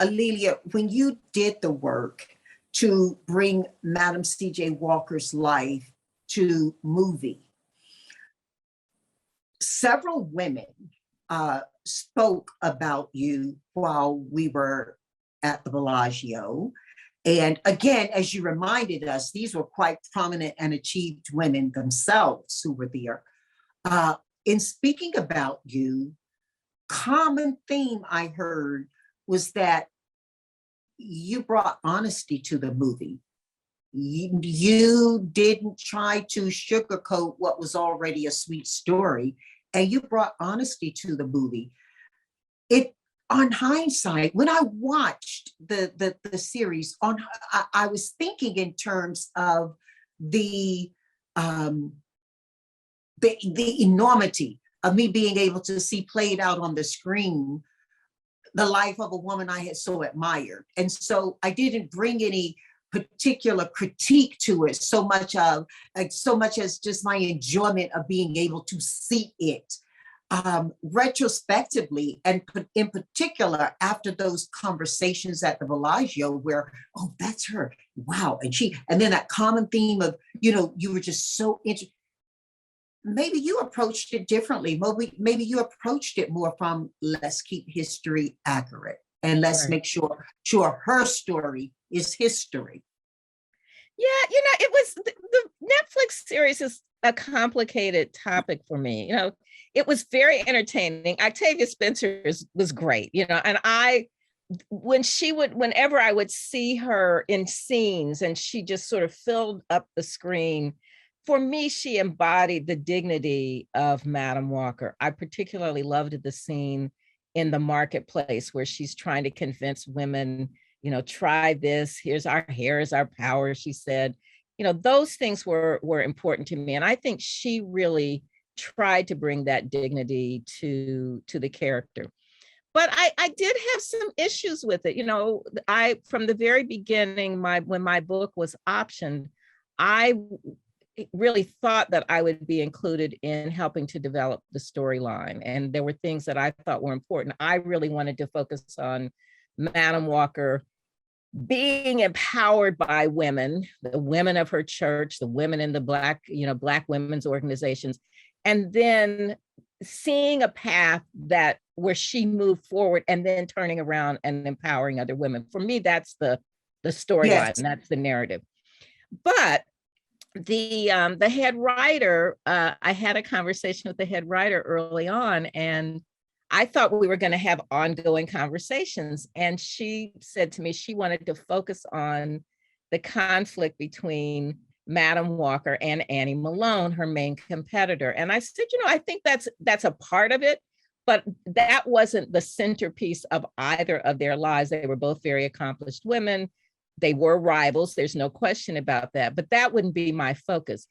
Alelia, when you did the work to bring Madam C.J. Walker's life to movie, several women spoke about you while we were at the Bellagio. And again, as you reminded us, these were quite prominent and achieved women themselves who were there. In speaking about you, common theme I heard was that you brought honesty to the movie. You didn't try to sugarcoat what was already a sweet story, and you brought honesty to the movie. It, on hindsight, when I watched the series, I was thinking in terms of the enormity of me being able to see played out on the screen the life of a woman I had so admired. And so I didn't bring any particular critique to it so much as just my enjoyment of being able to see it retrospectively, and in particular after those conversations at the Bellagio where, oh, that's her, wow, and then that common theme of, you were just so interested. Maybe you approached it differently. Maybe you approached it more from, let's keep history accurate and let's make sure her story is history. Yeah, it was the Netflix series is a complicated topic for me. It was very entertaining. Octavia Spencer was great, and whenever I would see her in scenes and she just sort of filled up the screen, for me, she embodied the dignity of Madam Walker. I particularly loved the scene in the marketplace where she's trying to convince women, try this, here's our hair is our power, she said. Those things were important to me. And I think she really tried to bring that dignity to the character. But I did have some issues with it. From the very beginning, when my book was optioned, I really thought that I would be included in helping to develop the storyline. And there were things that I thought were important. I really wanted to focus on Madam Walker being empowered by women, the women of her church, the women in the Black women's organizations, and then seeing a path where she moved forward and then turning around and empowering other women. For me, that's the storyline, yes. That's the narrative. But the head writer, I had a conversation with the head writer early on, and I thought we were going to have ongoing conversations. And she said to me she wanted to focus on the conflict between Madam Walker and Annie Malone, her main competitor. And I said, I think that's a part of it, but that wasn't the centerpiece of either of their lives. They were both very accomplished women. They were rivals. There's no question about that, but that wouldn't be my focus.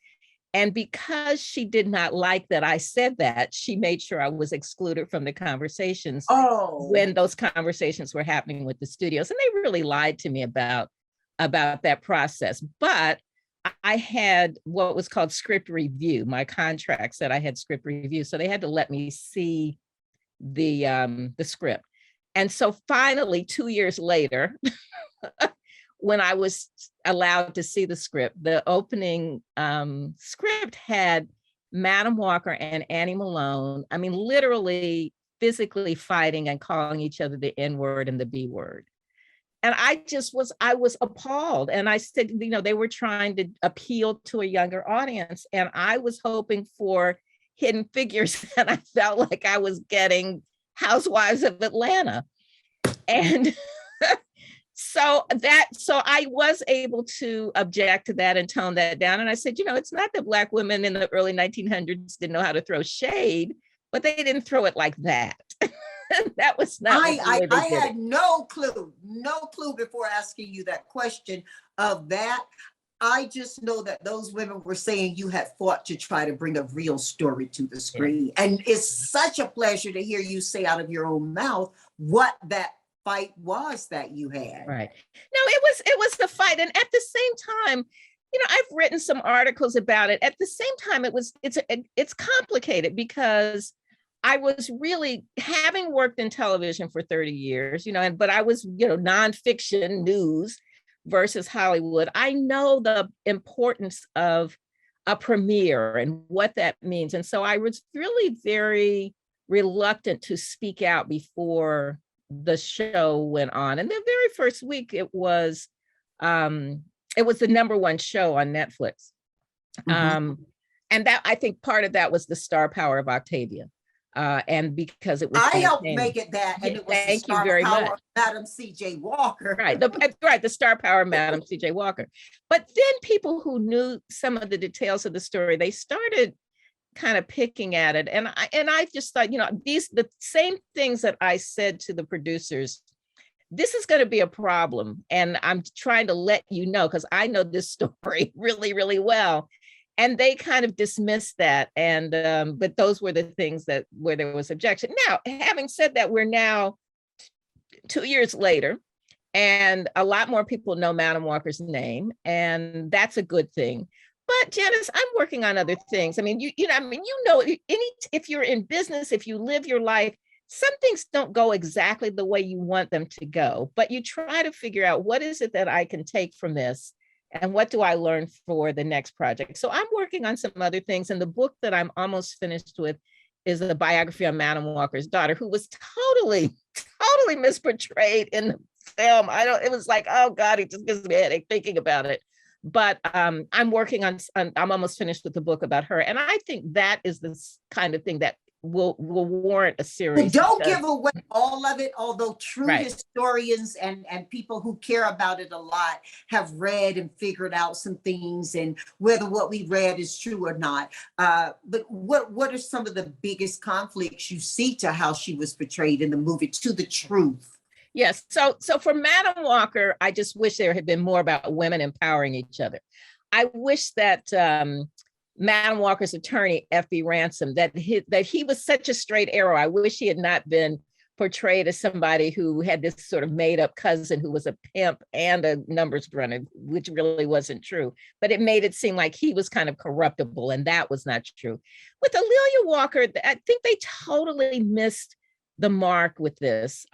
And because she did not like that I said that, she made sure I was excluded from the conversations when those conversations were happening with the studios. And they really lied to me about that process. But I had what was called script review. My contract said I had script review. So they had to let me see the script. And so finally, 2 years later, when I was allowed to see the script, the opening script had Madam Walker and Annie Malone, literally physically fighting and calling each other the N-word and the B-word. And I was appalled. And I said, they were trying to appeal to a younger audience. And I was hoping for Hidden Figures, and I felt like I was getting Housewives of Atlanta. And So I was able to object to that and tone that down. And I said, it's not that Black women in the early 1900s didn't know how to throw shade, but they didn't throw it like that. That was not. I had no clue before asking you that question of that. I just know that those women were saying you had fought to try to bring a real story to the screen. Yeah. And it's such a pleasure to hear you say out of your own mouth what that fight was that you had. Right. No, it was the fight. And at the same time, I've written some articles about it. At the same time, it's complicated because I was really, having worked in television for 30 years, but I was, nonfiction news versus Hollywood. I know the importance of a premiere and what that means. And so I was really very reluctant to speak out before the show went on. And the very first week it was the number one show on Netflix. And that, I think part of that was the star power of Octavia. And because it was, I helped make it that, and it was thank you very much, Madam C.J. Walker. Right, the star power, Madam C.J. Walker. But then people who knew some of the details of the story, they started kind of picking at it, and I just thought, the same things that I said to the producers. This is going to be a problem, and I'm trying to let you know because I know this story really, really well. And they kind of dismissed that. And but those were the things where there was objection. Now, having said that, we're now 2 years later, and a lot more people know Madam Walker's name, and that's a good thing. But Janice, I'm working on other things. I mean, if you're in business, if you live your life, some things don't go exactly the way you want them to go, but you try to figure out, what is it that I can take from this? And what do I learn for the next project? So I'm working on some other things. And the book that I'm almost finished with is a biography on Madam Walker's daughter, who was totally misportrayed in the film. It was like, oh God, it just gives me a headache thinking about it. But I'm working on, I'm almost finished with the book about her. And I think that is this kind of thing that will warrant a series. But don't give away all of it, although true historians and people who care about it a lot have read and figured out some things, and whether what we read is true or not. But what are some of the biggest conflicts you see to how she was portrayed in the movie, to the truth? Yes. So for Madam Walker, I just wish there had been more about women empowering each other. I wish that Madam Walker's attorney, F.B. Ransom, that he was such a straight arrow. I wish he had not been portrayed as somebody who had this sort of made up cousin who was a pimp and a numbers runner, which really wasn't true. But it made it seem like he was kind of corruptible, and that was not true. With A'Lelia Walker, I think they totally missed the mark with this.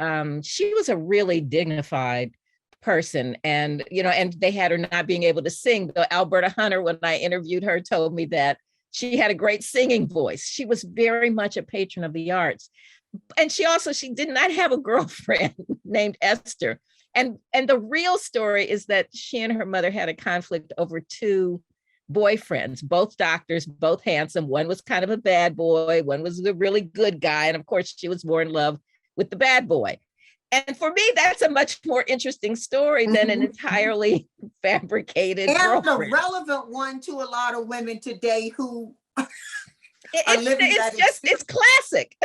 She was a really dignified person, and they had her not being able to sing. Though Alberta Hunter, when I interviewed her, told me that she had a great singing voice. She was very much a patron of the arts, and she did not have a girlfriend named Esther. And the real story is that she and her mother had a conflict over two boyfriends, both doctors, both handsome. One was kind of a bad boy, one was a really good guy, and of course she was more in love with the bad boy. And for me, that's a much more interesting story than an entirely fabricated girlfriend. A relevant one to a lot of women today who it's classic.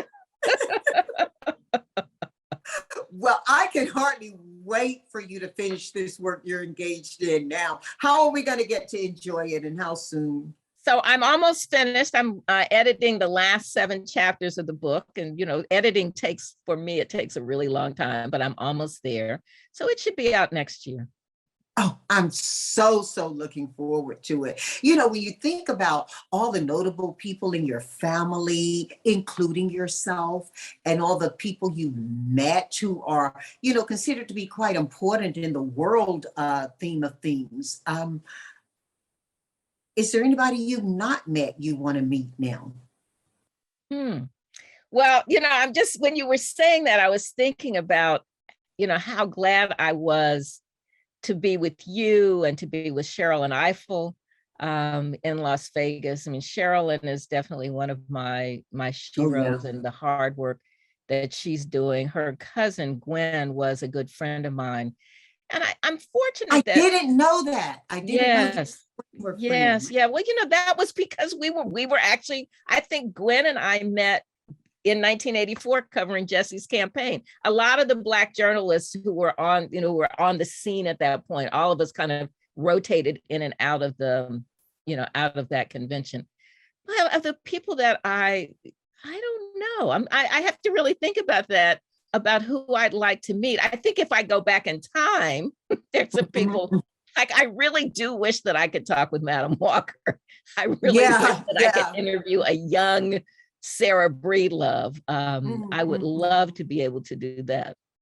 Well, I can hardly wait for you to finish this work you're engaged in now. How are we going to get to enjoy it, and how soon? So I'm almost finished. I'm editing the last 7 chapters of the book. And, editing takes a really long time, but I'm almost there. So it should be out next year. Oh, I'm so looking forward to it. When you think about all the notable people in your family, including yourself, and all the people you met who are, considered to be quite important in the world theme of things. Is there anybody you've not met you want to meet now? Well, when you were saying that, I was thinking about, how glad I was to be with you and to be with Cheryl and Eiffel in Las Vegas. I mean, Sherilyn is definitely one of my heroes, and the hard work that she's doing. Her cousin Gwen was a good friend of mine. And I'm fortunate I didn't know that. I didn't know. Yes. Yeah. Well, that was because we were actually, I think Gwen and I met in 1984 covering Jesse's campaign. A lot of the Black journalists who were on the scene at that point, all of us kind of rotated in and out of out of that convention. Well, of the people that I don't know. I have to really think about that, about who I'd like to meet. I think if I go back in time, there's some people, like, I really do wish that I could talk with Madam Walker. I really wish that I could interview a young Sarah Breedlove. I would Mhm. love to be able to do that.